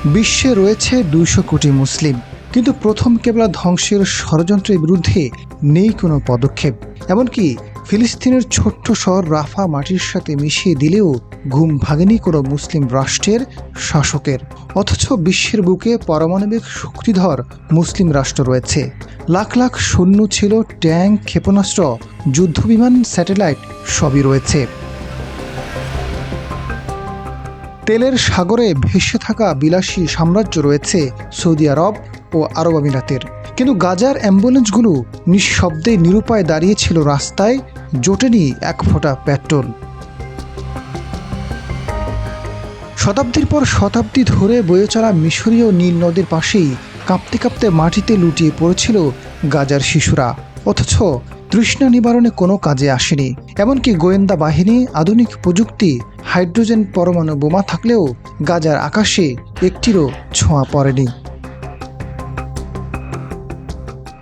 বিশ্বে রয়েছে 200 কোটি মুসলিম, কিন্তু প্রথম কেবলা ধ্বংসের ষড়যন্ত্রের বিরুদ্ধে নেই কোনো পদক্ষেপ। এমনকি ফিলিস্তিনের ছোট্ট শহর রাফা মাটির সাথে মিশিয়ে দিলেও ঘুম ভাঙেনি কোনো মুসলিম রাষ্ট্রের শাসকের। অথচ বিশ্বের বুকে পারমাণবিক শক্তিধর মুসলিম রাষ্ট্র রয়েছে। লাখ লাখ সৈন্য ছিল, ট্যাঙ্ক, ক্ষেপণাস্ত্র, যুদ্ধবিমান, স্যাটেলাইট সবই রয়েছে। তেলের সাগরে ভেসে থাকা বিলাসী সাম্রাজ্য রয়েছে সৌদি আরব ও আরব আমিরাতের। কিন্তু গাজার অ্যাম্বুলেন্সগুলো নিঃশব্দে নিরুপায় দাঁড়িয়েছিল রাস্তায়, জোটেনি এক ফোঁটা পেট্রোল। শতাব্দীর পর শতাব্দী ধরে বয়ে চলা মিশরীয় নীল নদীর পাশেই কাঁপতে কাঁপতে মাটিতে লুটিয়ে পড়েছিল গাজার শিশুরা। অথচ তৃষ্ণা নিবারণে কোনো কাজে আসেনি। এমনকি গোয়েন্দা বাহিনী, আধুনিক প্রযুক্তি, হাইড্রোজেন পরমাণু বোমা থাকলেও গাজার আকাশে একটিরও ছোঁয়া পড়েনি।